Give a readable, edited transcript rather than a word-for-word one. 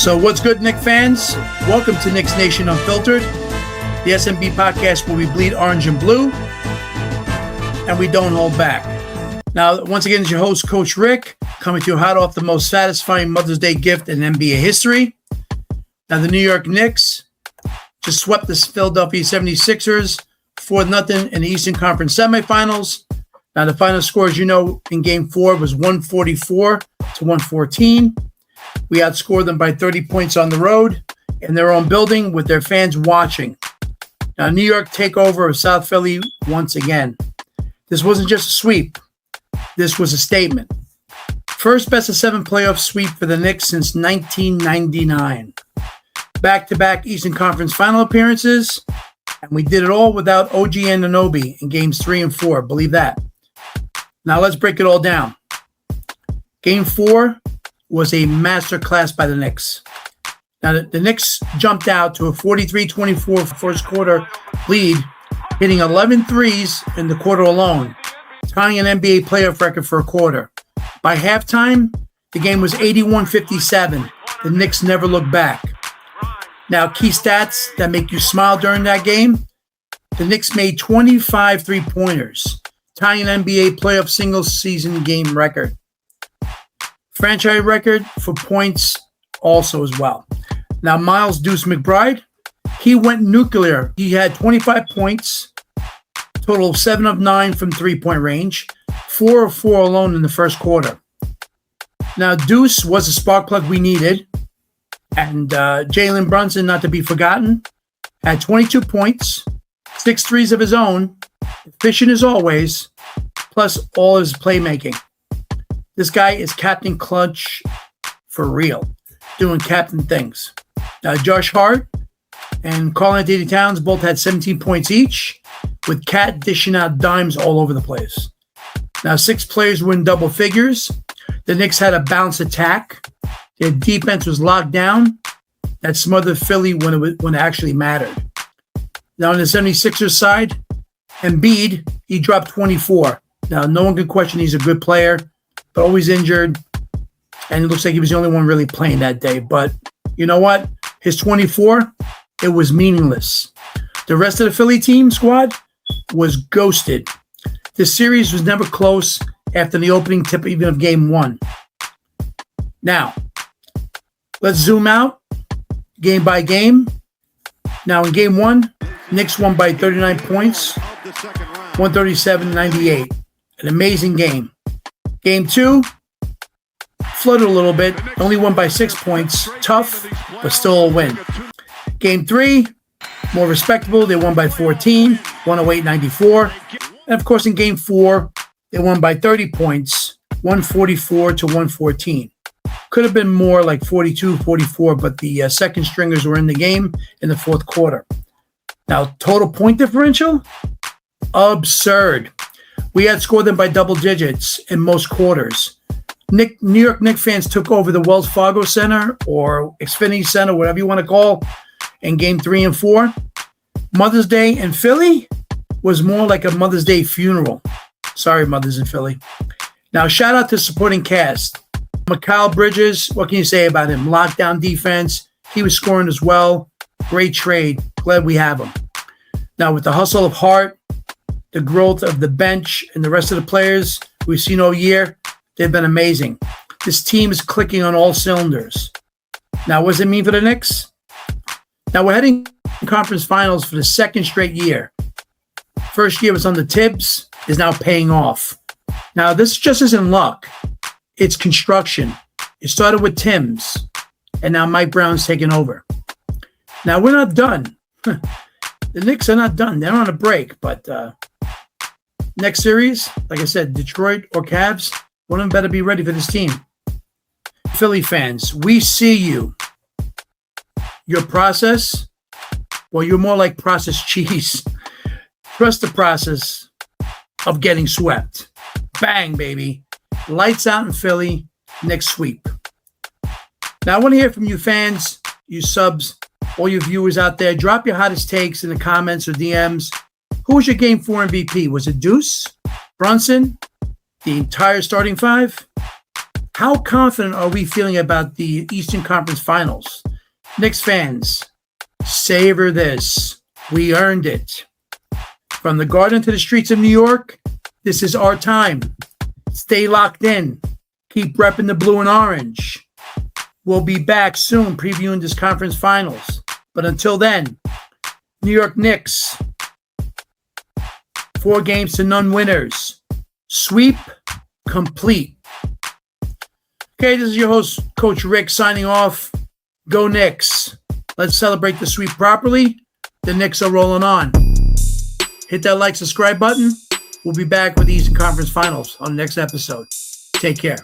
So what's good, Knicks fans? Welcome to Knicks Nation Unfiltered, the SMB podcast where we bleed orange and blue, and we don't hold back. Now, once again, it's your host, Coach Rick, coming to you hot off the most satisfying Mother's Day gift in NBA history. Now, the New York Knicks just swept the Philadelphia 76ers 4-0 in the Eastern Conference semifinals. Now, the final score, as you know, in Game 4 was 144 to 114. We outscored them by 30 points on the road in their own building with their fans watching. Now, New York takeover of South Philly once again. This wasn't just a sweep. This was a statement. First best-of-7 playoff sweep for the Knicks since 1999. Back-to-back Eastern Conference final appearances, and we did it all without OG Anunoby in Games 3 and 4. Believe that. Now, let's break it all down. Game 4 was a masterclass by the Knicks. Now, the Knicks jumped out to a 43-24 first quarter lead, hitting 11 threes in the quarter alone, tying an NBA playoff record for a quarter. By halftime, the game was 81-57. The Knicks never looked back. Now, key stats that make you smile during that game: the Knicks made 25 three-pointers, tying an NBA playoff single-season game record. Franchise record for points also as well. Now, Miles Deuce McBride, he went nuclear. He had 25 points, total of 7 of 9 from three-point range, 4 of 4 alone in the first quarter. Now, Deuce was a spark plug we needed, and Jalen Brunson, not to be forgotten, had 22 points, 6 threes of his own, efficient as always, plus all his playmaking. This guy is Captain Clutch for real, doing captain things. Now, Josh Hart and Karl-Anthony Towns both had 17 points each, with Cat dishing out dimes all over the place. Now, 6 players were in double figures. The Knicks had a balanced attack. Their defense was locked down. That smothered Philly when it actually mattered. Now, on the 76ers side, Embiid, he dropped 24. Now, no one can question he's a good player, but always injured, and it looks like he was the only one really playing that day. But you know what? His 24, it was meaningless. The rest of the Philly team squad was ghosted. This series was never close after the opening tip even of Game 1. Now, let's zoom out game by game. Now, in Game 1, Knicks won by 39 points, 137-98. An amazing game. Game 2, flooded a little bit, only won by 6 points. Tough, but still a win. Game 3, more respectable. They won by 14, 108-94. And of course, in Game 4, they won by 30 points, 144-114. Could have been more like 42-44, but the second stringers were in the game in the fourth quarter. Now, total point differential? Absurd. We outscored them by double digits in most quarters. New York Knicks fans took over the Wells Fargo Center or Xfinity Center, whatever you want to call, in Game 3 and 4. Mother's Day in Philly was more like a Mother's Day funeral. Sorry, mothers in Philly. Now, shout out to supporting cast. Mikal Bridges, what can you say about him? Lockdown defense. He was scoring as well. Great trade. Glad we have him. Now, with the hustle of Hart, the growth of the bench, and the rest of the players we've seen all year, they've been amazing. This team is clicking on all cylinders. Now, what does it mean for the Knicks? Now, we're heading to conference finals for the second straight year. First year was under Tibbs, is now paying off. Now, this just isn't luck. It's construction. It started with Tibbs, and now Mike Brown's taking over. Now, we're not done. The Knicks are not done. They're on a break, but next series, like I said, Detroit or Cavs, one of them better be ready for this team. Philly fans, we see you. Your process, well, you're more like processed cheese. Trust the process of getting swept. Bang, baby. Lights out in Philly, next sweep. Now, I want to hear from you fans, you subs, all your viewers out there. Drop your hottest takes in the comments or DMs. Who was your Game 4 MVP? Was it Deuce, Brunson, the entire starting five? How confident are we feeling about the Eastern Conference Finals? Knicks fans, savor this. We earned it. From the Garden to the streets of New York, this is our time. Stay locked in. Keep repping the blue and orange. We'll be back soon previewing this conference finals. But until then, New York Knicks, 4 games to none winners. Sweep complete. Okay, this is your host, Coach Rick, signing off. Go Knicks. Let's celebrate the sweep properly. The Knicks are rolling on. Hit that like, subscribe button. We'll be back with the Eastern Conference Finals on the next episode. Take care.